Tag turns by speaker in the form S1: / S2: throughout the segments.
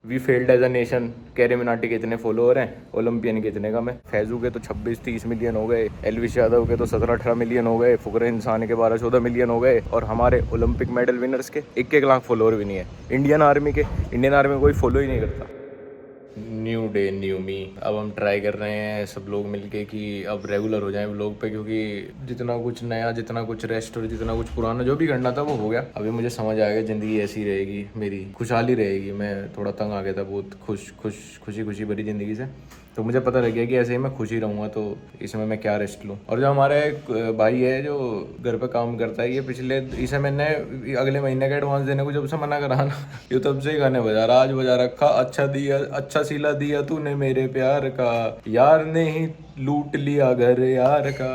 S1: We failed as a nation. Carry Minati के इतने follower हैं, ओलंपियन के इतने कम है। फैजू के तो 26-30 मिलियन हो गए, एलविश यादव के तो 17-18 मिलियन हो गए, फुकरे इंसान के 12-14 मिलियन हो गए, और हमारे ओलंपिक मेडल विनर्स के 1-1 लाख फॉलोअर भी नहीं है। इंडियन आर्मी में कोई फॉलो ही नहीं करता। न्यू डे न्यू मी। अब हम ट्राई कर रहे हैं सब लोग मिलके कि अब रेगुलर हो जाएं व्लॉग पे, क्योंकि जितना कुछ नया, जितना कुछ रेस्ट और जितना कुछ पुराना जो भी करना था वो हो गया। अभी मुझे समझ आ गया ज़िंदगी ऐसी रहेगी, मेरी खुशहाली रहेगी। मैं थोड़ा तंग आ गया था बहुत खुशी भरी ज़िंदगी से, तो मुझे पता लग गया कि ऐसे ही मैं खुश ही रहूँगा, तो इसमें मैं क्या रेस्ट लूँ। और जो हमारे भाई है जो घर पे काम करता है, ये पिछले इसे मैंने अगले महीने का एडवांस देने को जब से मना करा ना, ये तब से ही गाने बजा रहा, आज बजा रखा। अच्छा सिला दिया तूने मेरे प्यार का, यार ने ही लूट लिया घर यार का।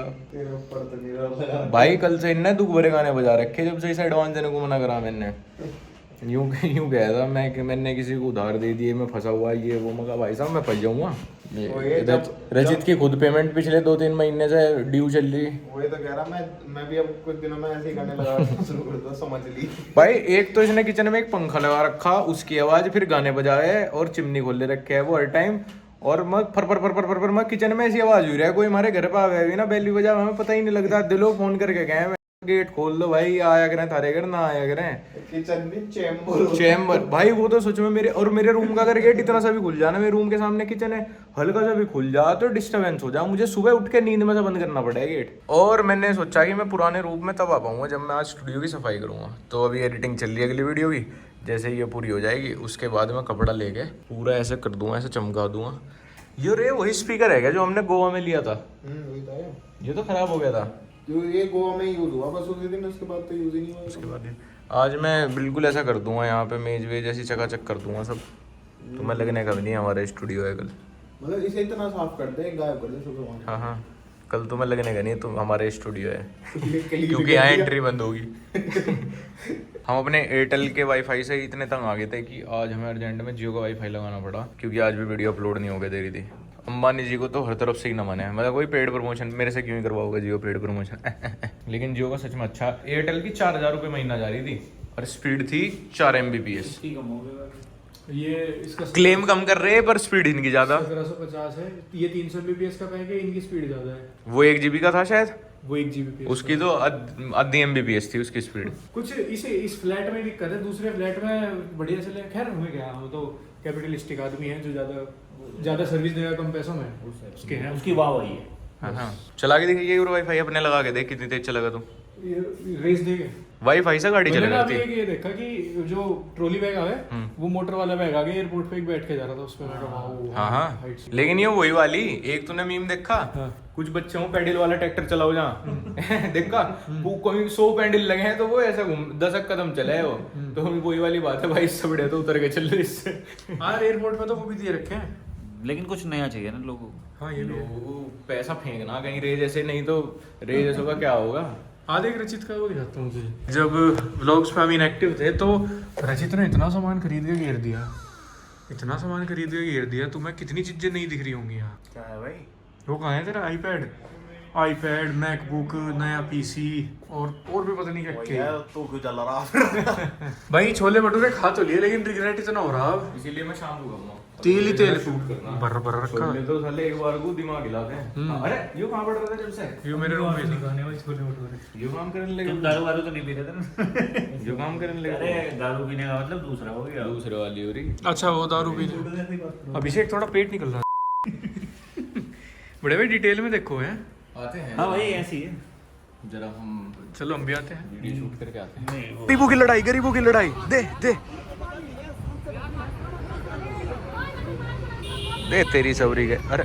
S1: भाई कल से इनने दुख भरे गाने बजा रखे जब से इसे एडवांस देने को मना करा मैंने। यूं कहा था मैंने किसी को उधार दे दिए, मैं फंसा हुआ ये वो। मगर भाई साहब मैं फंस जाऊंगा। रजित की खुद पेमेंट पिछले 2-3 महीने से ड्यू चल रही।
S2: वही तो कह रहा मैं भी अब कुछ दिनों में ऐसे ही करने लगा शुरू कर दूं, समझ ली।
S1: भाई एक तो इसने किचन में एक पंखा लगा रखा, उसकी आवाज, फिर गाने बजाए, और चिमनी खोले रखे है वो हर टाइम। और मैं फर मैं किचन में ऐसी आवाज हुई रहा है, कोई हमारे घर पे आवे भी ना बेली बजा, हमें पता ही नहीं लगता। दिलो फोन करके गए गेट खोल दो भाई, आया करें थारे घर ना आया करें।
S2: किचन भी चैम्बर
S1: भाई वो तो सोच में मेरे रूम का अगर गेट इतना सा भी खुल जाना, मेरे रूम के सामने किचन है, हल्का सा भी खुल जा तो डिस्टर्बेंस हो जा, मुझे सुबह उठ के नींद में से बंद करना पड़ेगा गेट। और मैंने सोचा कि मैं पुराने रूप में तब आ पाऊंगा जब मैं आज स्टूडियो की सफाई करूंगा। तो अभी एडिटिंग चल रही है अगली वीडियो की, जैसे ये पूरी हो जाएगी उसके बाद मैं कपड़ा लेके पूरा ऐसे कर दूंगा, ऐसे चमका दूंगा। ये रे वही स्पीकर है क्या जो हमने गोवा में लिया था? ये तो खराब हो गया था,
S2: ये गोवा में यूज हुआ बस उसी दिन, उसके बाद तो यूज ही नहीं हुआ।
S1: उसके बाद आज मैं बिल्कुल ऐसा कर दूंगा, यहाँ पे मेज वेज ऐसी चकाचक कर दूंगा सब, तो मैं लगने का भी नहीं। हमारा स्टूडियो है कल,
S2: मतलब इसे इतना साफ कर दे, गायब कर दे सब।
S1: हाँ कल तो मैं लगने का नहीं, तो हमारा स्टूडियो है क्योंकि यहाँ एंट्री बंद होगी। हम अपने एयरटेल के वाईफाई से इतने तंग आ गए थे कि आज हमें अर्जेंट में जियो का वाईफाई लगाना पड़ा, क्योंकि आज भी वीडियो अपलोड नहीं हो गई दे रही थी। अंबानी जी को तो हर तरफ से ही नमन है, मतलब कोई पेड प्रमोशन मेरे से क्यों ही करवाओगे जियो पेड प्रमोशन। लेकिन जियो का सच में अच्छा। एयरटेल की 4,000 रुपये महीना जा रही थी और स्पीड थी 4 MBPS।
S3: ये इसका
S1: क्लेम कम कर रहे हैं पर स्पीड इनकी ज्यादा।
S3: 1750 है, ये 300 MBPS का पैक है, इनकी स्पीड ज्यादा है।
S1: वो 1 GB का था शायद,
S3: वो 1 GB
S1: उसकी तो आधी MBPS थी उसकी स्पीड।
S3: कुछ इस फ्लैट में दिक्कत है, दूसरे फ्लैट में बढ़िया चले। खैर हमें क्या, हम तो कैपिटलिस्टिक आदमी है जो ज्यादा सर्विस देगा कम पैसों में, उसके हैं, उसकी वाह वही है।
S1: हाँ चला के देखिए वाईफाई अपने लगा के देख कितनी तेज चलेगा। तो
S3: रेस देगा
S1: वाईफाई से गाड़ी चलेगा।
S3: अभी ये देखा कि जो ट्रॉली बैग आवे वो मोटर वाला बैग आ गया, एयरपोर्ट पे बैठ के जा रहा था उस पे।
S1: हाँ लेकिन ये वही वाली एक तूने मीम देखा, कुछ बच्चे हो पैडल वाला ट्रैक्टर चलाओ जहाँ देखा वो कोई 100 पैडल लगे हैं तो वो ऐसा घूम 10 कदम चले है वो। तो वही वाली बात है भाई, इससे बढ़िया तो उतर के चल रहे इससे। हाँ एयरपोर्ट पे तो वो भी दिए रखे हैं,
S4: लेकिन कुछ नया चाहिए ना लोगों को।
S3: हाँ ये
S1: पैसा फेंकना कहीं रे जैसे, नहीं तो रे जैसों का क्या होगा।
S3: आधे एक रचित का वो दिखाता हूँ तुझे। जब व्लॉग्स पे हम इनएक्टिव थे तो रचित ने इतना सामान खरीद के घेर दिया, इतना सामान खरीद के घेर दिया, तुम्हें कितनी चीजें नहीं दिख रही होंगी यहाँ।
S4: क्या है भाई?
S3: वो कहाँ है तेरा आईपैड, मैकबुक, नया पीसी और भी पता नहीं क्या
S4: तो क्यों चल रहा?
S3: भाई छोले भटूरे खा तो लिए लेकिन रिग्रेट इतना हो रहा अब।
S1: इसीलिए मैं शाम को खाऊंगा।
S3: तेल ही तेल
S1: भर
S3: रखा।
S1: छोले तो साले एक बार को दिमाग हिलाते हैं। अरे ये कहाँ पड़ रहा था जब से?
S3: ये मेरे रूम में खाने वाले छोले भटूरे।
S1: ये काम करने लगे।
S4: तुम दारू वारू तो नहीं पी रहे थे ना?
S1: जो काम करने लगे।
S4: अरे दारू पीने का मतलब दूसरा हो गया,
S1: दूसरे वाली हो रही।
S3: अच्छा वो दारू पीने। अभिषेक थोड़ा पेट निकल रहा है। बड़े भाई डिटेल में देखो हैं।
S1: आते हैं।
S4: हाँ भाई ऐसी है।
S1: जरा हम
S3: चलो हम भी आते हैं,
S1: वीडियो शूट करके आते हैं।
S3: गरीबों की लड़ाई दे
S1: तेरी सबरी के। अरे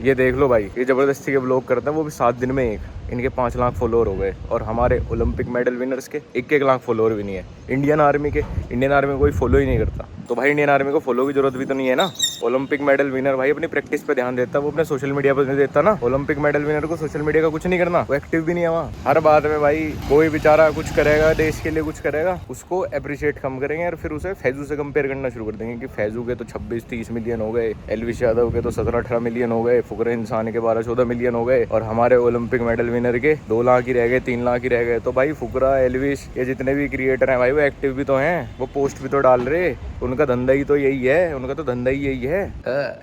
S1: ये देख लो भाई, ये जबरदस्ती के ब्लॉग करते हैं, वो भी 7 दिन में एक। इनके 5 लाख फॉलोअर हो गए और हमारे ओलंपिक मेडल विनर्स के 1-1 लाख फॉलोअर भी नहीं है। इंडियन आर्मी में कोई फॉलो ही नहीं करता। तो भाई इंडियन आर्मी को फॉलो की जरूरत भी तो नहीं है ना। ओलंपिक मेडल विनर भाई अपनी प्रैक्टिस पे ध्यान देता है, वो अपने सोशल मीडिया पर नहीं देता ना। ओलंपिक मेडल विनर को सोशल मीडिया का कुछ नहीं करना, वो एक्टिव भी नहीं है वहाँ। हर बात में भाई कोई बेचारा कुछ करेगा, देश के लिए कुछ करेगा, उसको अप्रिशिएट कम करेंगे और फिर उसे फैजू से कंपेयर करना शुरू कर देंगे कि फैजू के तो 26-30 मिलियन हो गए, एलविश यादव के तो 17-18 मिलियन हो गए, फुकरे इंसान के 12-14 मिलियन हो गए और हमारे ओलंपिक मेडल विनर के 2 लाख ही रह गए, 3 लाख ही रह गए। तो भाई फुकरा, एलविश, ये जितने भी क्रिएटर हैं भाई वो एक्टिव भी तो हैं, वो पोस्ट भी तो डाल रहे, उनका धंधा ही तो यही है, उनका तो धंधा ही यही है।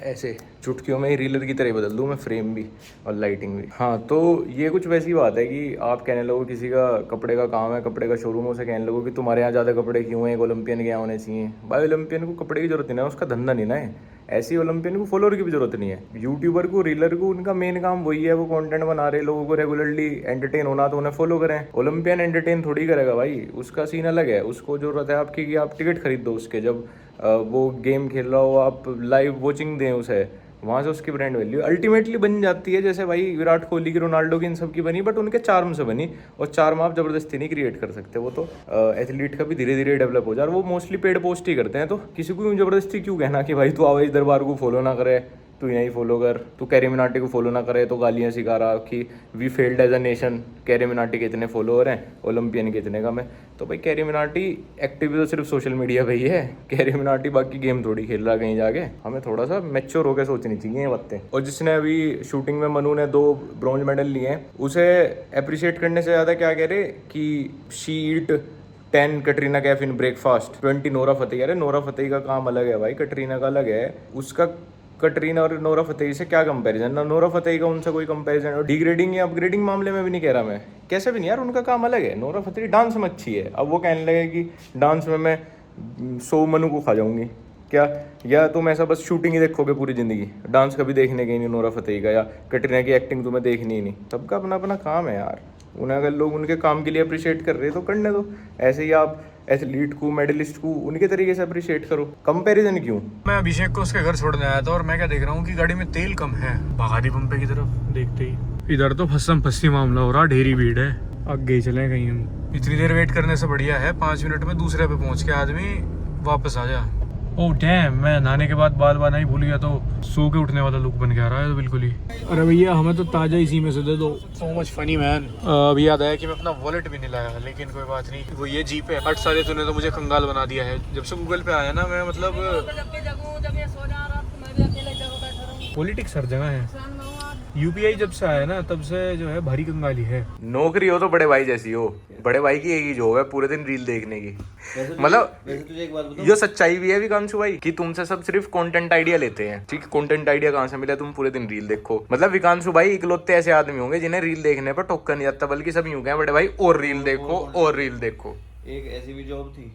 S1: ऐसे चुटकियों में ही रीलर की तरह बदल दूँ मैं फ्रेम भी और लाइटिंग भी। हाँ, तो ये कुछ वैसी बात है कि आप कहने लगो किसी का कपड़े का काम है, कपड़े का शोरूम, उसे कहने लगो कि तुम्हारे यहाँ ज़्यादा कपड़े क्यों हैं, एक ओलंपियन के यहाँ होने चाहिए। भाई ओलंपियन को कपड़े की जरूरत नहीं है, उसका धंधा नहीं ना है। ऐसी ओलंपियन को फॉलोअर की भी जरूरत नहीं है। यूट्यूबर को, रीलर को, उनका मेन काम वही है, वो कंटेंट बना रहे, लोगों को रेगुलरली एंटरटेन होना, तो उन्हें फॉलो करें। ओलंपियन एंटरटेन थोड़ी करेगा भाई, उसका सीन अलग है। उसको जरूरत है आपकी कि आप टिकट खरीद दो उसके, जब वो गेम खेल रहा हो आप लाइव वॉचिंग दें उसे, वहाँ से उसकी ब्रांड वैल्यू अल्टीमेटली बन जाती है। जैसे भाई विराट कोहली की, रोनाल्डो की, इन सब की बनी, बट उनके चार्म से बनी, और चार्म आप जबरदस्ती नहीं क्रिएट कर सकते। वो तो एथलीट का भी धीरे धीरे डेवलप हो जाए, और वो मोस्टली पेड पोस्ट ही करते हैं। तो किसी को जबरदस्ती क्यों कहना कि भाई तू आवाज दरबार को फॉलो ना करे, तू नहीं फॉलो कर, तू कैरी मिनाटी को फॉलो ना करे, तो गालियाँ सिखा रहा कि we failed as a nation, Carry Minati के इतने फॉलोअर हैं, ओलंपियन के इतने कम है। तो भाई कैरी मिनाटी एक्टिव तो सिर्फ सोशल मीडिया पे ही है, कैरी मिनाटी बाकी गेम थोड़ी खेल रहा कहीं जाके। हमें थोड़ा सा मैच्योर होकर सोचनी चाहिए ये बातें। और जिसने अभी शूटिंग में मनु ने 2 ब्रॉन्ज मेडल लिए हैं, उसे अप्रिशिएट करने से ज़्यादा क्या कह रहे कि she eat 10 Katrina Kaif in breakfast, 20 Nora Fatehi. अरे नोरा फतेही का काम अलग है भाई, कटरीना का अलग है। उसका कटरीना और नोरा फतेही से क्या कंपैरिजन, ना नोरा फतेही का उनसे कोई कंपैरिजन। और डिग्रेडिंग या अपग्रेडिंग मामले में भी नहीं कह रहा मैं, कैसे भी नहीं यार, उनका काम अलग है। नोरा फतेही डांस में अच्छी है, अब वो कहने लगे कि डांस में मैं 100 मनु को खा जाऊंगी क्या? या तुम ऐसा बस शूटिंग ही देखोगे पूरी ज़िंदगी, डांस कभी देखने के नहीं नोरा फतेही का, या कटरीना की एक्टिंग तुम्हें देखनी ही नहीं। सबका अपना अपना काम है यार, उन्हें अगर लोग उनके काम के लिए अप्रिशिएट कर रहे हैं तो करने दो। ऐसे ही आप एथलीट को, मेडलिस्ट को उनके तरीके से अप्रिशिएट करो, कंपैरिजन क्यों?
S3: मैं अभिषेक को उसके घर छोड़ने आया था और मैं क्या देख रहा हूँ कि गाड़ी में तेल कम है। भगा दी पंपे की तरफ, देखते ही इधर तो फस्सम फस्सी मामला हो रहा, ढेरी भीड़ है। आगे ही चले कहीं हम, इतनी देर वेट करने से बढ़िया है 5 मिनट में दूसरे पे पहुंच के आदमी वापस आ जा। ओह डैम, मैं नहाने के बाद बाल बाना ही भूल गया, तो सो के उठने वाला लुक बन के आ रहा है तो बिल्कुल ही। अरे भैया हमें तो ताज़ा इसी में से दे दो। So much funny man. अभी याद आया कि मैं अपना वॉलेट भी नहीं लाया, लेकिन कोई बात नहीं, वो ये जीप है। 8 साल तूने तो मुझे कंगाल बना दिया है। जब से गूगल पे आया ना, मैं मतलब पॉलिटिक्स हर जगह है। यूपीआई जब से आया ना, तब से जो है भारी कंगाली है।
S1: नौकरी हो तो बड़े भाई जैसी हो, बड़े भाई की यही जो है पूरे दिन रील देखने की। मतलब
S2: तुझे एक बात बताऊं,
S1: ये सच्चाई भी है विकांशु भाई कि तुमसे सब सिर्फ कंटेंट आइडिया लेते हैं। ठीक, कंटेंट आइडिया कहाँ से मिला? तुम पूरे दिन रील देखो। मतलब विकांशु भाई इकलौते ऐसे आदमी होंगे जिन्हें रील देखने पर टोका नहीं जाता, बल्कि सब यूं कहें बड़े भाई और रील देखो और रील देखो।
S5: एक ऐसी भी जॉब थी,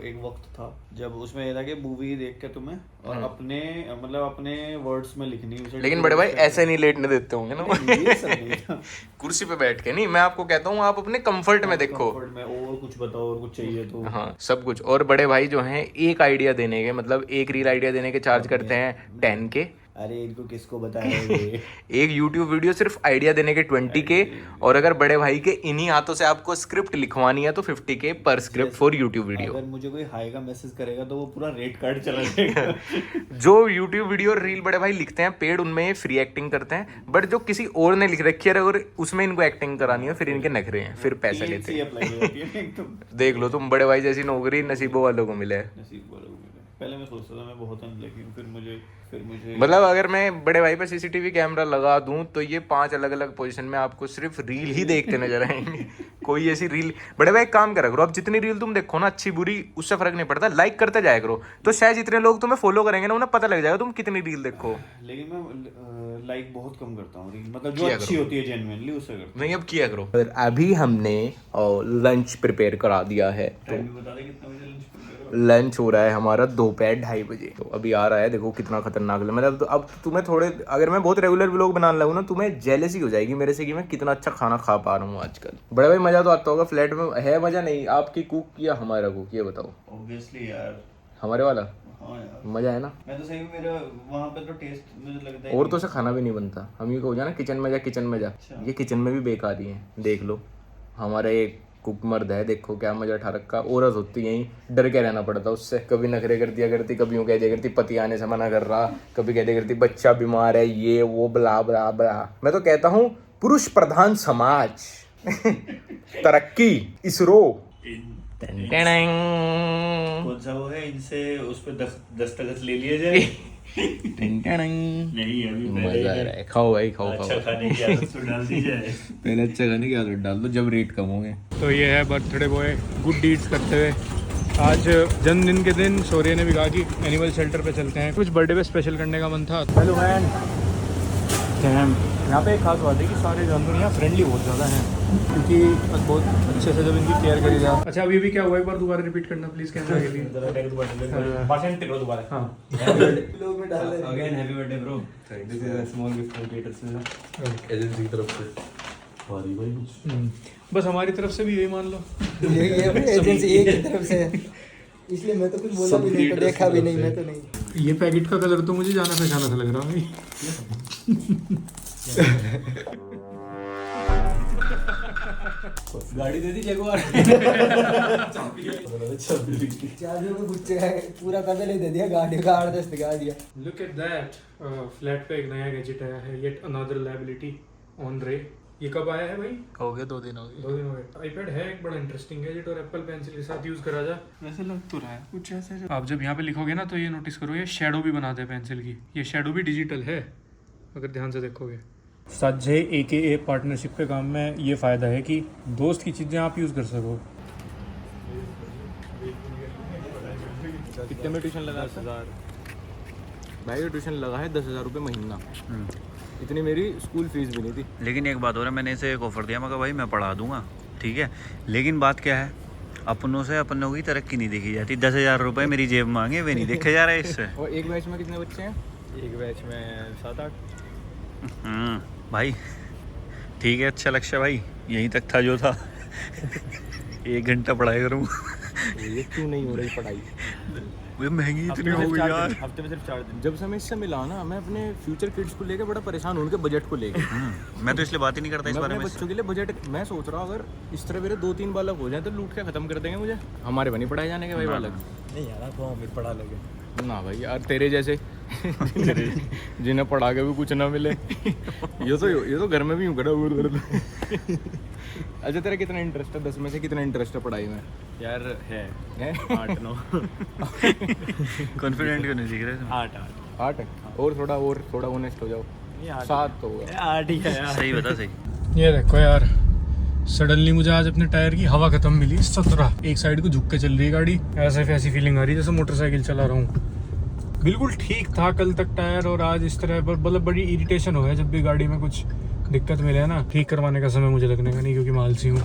S5: एक वक्त था जब उसमें ये था कि मूवी देख के तुम्हें और अपने मतलब अपने वर्ड्स में लिखनी उसे।
S1: लेकिन बड़े भाई ऐसे नहीं लेटने देते होंगे ना
S5: ये सब नहीं था।
S1: कुर्सी पे बैठ के नहीं, मैं आपको कहता हूँ आप अपने कंफर्ट में देखो।
S5: कंफर्ट में और कुछ बताओ और कुछ चाहिए तो।
S1: हाँ, सब कुछ। और बड़े भाई जो हैं एक आइडिया देने के, मतलब एक रील आइडिया देने के चार्ज करते हैं 10 के।
S5: अरे इनको किसको बताया?
S1: एक YouTube वीडियो सिर्फ आइडिया देने के 20 के, और अगर बड़े भाई के इन्हीं हाथों से आपको स्क्रिप्ट लिखवानी है तो 50 के पर स्क्रिप्ट फॉर YouTube वीडियो।
S5: अगर मुझे कोई हाई का मैसेज करेगा तो वो पूरा रेट कार्ड चला जाएगा।
S1: जो YouTube वीडियो और रील बड़े भाई लिखते हैं पेड, उनमें फ्री एक्टिंग करते हैं, बट जो किसी और ने लिख रखी है और उसमें इनको एक्टिंग करानी है, फिर इनके नखरे हैं, फिर पैसे लेते हैं। देख लो तुम, बड़े भाई जैसी नौकरी नसीबों वालों को मिले।
S5: पहले मैं सोचता था मैं बहुत हूं, लेकिन फिर मुझे
S1: मतलब अगर मैं बड़े भाई पे सीसीटीवी कैमरा लगा दूं तो ये 5 अलग अलग पोजीशन में आपको सिर्फ रील ही देखते नजर आएंगे। कोई ऐसी रील, बड़े भाई काम करा करो, अब जितनी रील तुम देखो ना, अच्छी बुरी उससे फर्क नहीं पड़ता, लाइक करते जाया करो, तो शायद जितने लोग तुम्हें फॉलो करेंगे ना, उन्हें पता लग जाएगा तुम कितनी रील देखो।
S5: लेकिन मैं लाइक बहुत कम करता हूँ रील, मतलब जो अच्छी होती है जेन्युइनली उसे करता हूं।
S1: नहीं, अब किया करो। अभी हमने लंच प्रिपेयर करा दिया है, तो
S5: बता दे कितना बजे लंच
S1: लंच हो रहा है हमारा दोपहर 2:30 बजे। तो अभी आ रहा है, देखो कितना खतरनाक है। मतलब अब तुम्हें थोड़े, अगर मैं बहुत रेगुलर व्लॉग बनाने लगूँ ना, तुम्हें जेलसी हो जाएगी मेरे से कि मैं कितना अच्छा खाना खा पा रहा हूँ आजकल। बड़े भाई मजा तो आता होगा फ्लैट में, है मजा नहीं? आपकी कुक या हमारा कुक, ये बताओ।
S5: ऑब्वियसली यार
S1: हमारे वाला।
S5: हाँ यार
S1: मजा है ना?
S5: मैं तो सही में, मेरा वहाँ पे तो टेस्ट मुझे लगता है।
S1: और तो से खाना भी नहीं बनता, हम ही को हो जाए ना किचन में जा, किचन में जा। ये किचन में भी बेकार ही है, देख लो। हमारे एक कुक मर्द है, देखो क्या मजा उठा रखा। औरत होती यही डर के रहना पड़ता उससे, कभी नखरे कर दिया करती, कभी यूँ कह दिया करती पति आने से मना कर रहा, कभी कह दिया करती बच्चा बीमार है, ये वो बला बला बला। मैं तो कहता हूँ पुरुष प्रधान समाज तरक्की इसरो।
S5: कौन सा वो है, इनसे उस पर दस्तखत ले लिया जाए। नहीं अभी
S1: मजा आ रहा है, खाओ भाई खाओ
S5: अच्छा
S1: खाओ।
S5: खाने की आदत तो डाल दी जाए।
S1: पहले अच्छा खाने की आदत डाल दो जब रेट कम होंगे।
S3: तो ये है बर्थडे बॉय गुड डीड्स करते हुए। आज जन्मदिन के दिन शौर्य ने भी कहा कि एनिमल शेल्टर पे चलते हैं, कुछ बर्थडे पे स्पेशल करने का मन था। Hello man. यहाँ पे एक खास बात है कि सारे जानवर यहाँ फ्रेंडली बहुत ज़्यादा हैं, क्योंकि बहुत अच्छे से जब इनकी केयर करी जाए। अच्छा अभी क्या हुआ, एक बार दोबारा रिपीट करना प्लीज़ कैमरा के लिए। हाँ
S2: लोग में डाल रहे
S5: again happy birthday bro.
S2: This is a small gift from caterers agency की तरफ से।
S3: बस हमारी तरफ से भी यही मान लो।
S6: ये एजेंसी एक ही तरफ से है, इसलिए मैं तो कुछ बोला भी नहीं, तो देखा भी नहीं, मैं तो नहीं।
S3: ये पैकेट का कलर तो मुझे जाना पहचाना सा लग रहा भाई।
S5: गाड़ी दे दी जगुआर।
S6: चाबियों में गुच्छे है, पूरा कदर ही दे दिया, गाड़ी का आर्डर दिखा दिया।
S3: लुक एट दैट, फ्लैट पे एक नया गैजेट आया है, येट अनदर लायबिलिटी ऑन रे। ये कब आया है भाई?
S5: हो गया 2 दिन हो गए।
S3: 2 दिन हो गए। आईपैड है एक बड़ा इंटरेस्टिंग गैजेट और एप्पल पेंसिल के साथ यूज करा जा। वैसे लग तो रहा है कुछ ऐसे। आप जब यहाँ पे लिखोगे ना तो ये नोटिस करो, ये शेडो भी बनाते हैं पेंसिल की। ये शेडो भी डिजिटल है अगर ध्यान से देखोगे। साझे AKA पार्टनरशिप के काम में ये फ़ायदा है कि दोस्त की चीज़ें आप यूज़ कर सको।
S1: कितने में ट्यूशन लगा? 10,000 भाई। ये ट्यूशन लगा है 10,000 रुपये महीना। इतनी मेरी स्कूल फीस भी नहीं थी।
S5: लेकिन एक बात हो रहा है, मैंने इसे एक ऑफर दिया, मगर भाई मैं पढ़ा दूंगा, ठीक है, लेकिन बात क्या है, अपनों से अपनों की तरक्की नहीं देखी जाती। 10,000 रुपये मेरी जेब मांगे, वे नहीं देखे जा रहे इससे।
S1: और एक बैच में कितने बच्चे हैं?
S3: एक बैच में 7-8।
S5: भाई ठीक है, अच्छा लक्ष्य भाई, यहीं तक था जो था। 1 घंटा पढ़ाई करूँ।
S1: ये क्यों नहीं हो रही पढ़ाई?
S5: मुझे महंगी इतनी हो गई यार।
S3: हफ्ते में सिर्फ 4 दिन।
S1: जब से मैं इससे मिला ना, मैं अपने फ्यूचर किड्स को लेकर बड़ा परेशान हूँ, उनके बजट को लेकर।
S5: मैं तो इसलिए बात ही नहीं करता इस
S1: मैं
S5: बारे
S1: अपने
S5: में।
S1: बच्चों के लिए बजट मैं सोच रहा हूँ, अगर इस तरह मेरे 2-3 बालक हो जाए तो लूट के खत्म कर देंगे मुझे। हमारे बनी पढ़ाए जाने के भाई बालक।
S6: नहीं यार, तो अमीर पढ़ा लगे
S1: ना भाई यार, तेरे जैसे जिन्हें पढ़ा के भी कुछ ना मिले। ये तो घर में भी यूँ खड़ा। अच्छा तेरा कितना इंटरेस्ट है? 10 में से कितना इंटरेस्ट है पढ़ाई में?
S3: यार है 8-9।
S5: कॉन्फिडेंट क्यों नहीं सीख रहे तुम?
S3: 8
S1: और थोड़ा ऑनेस्ट हो जाओ। 7 तो होगा।
S3: 8 ही है यार।
S5: सही बता सही।
S3: ये देखो यार, सडनली मुझे आज अपने टायर की हवा खत्म मिली। 17 एक साइड को झुक के चल रही है गाड़ी, ऐसी फीलिंग आ रही है जैसे मोटरसाइकिल चला रहा हूँ। बिल्कुल ठीक था कल तक टायर, और आज इस तरह मतलब बड़ी इरिटेशन हो है जब भी गाड़ी में कुछ दिक्कत मिले है ना। ठीक करवाने का समय मुझे लगने का नहीं, क्योंकि मैं आलसी हूँ।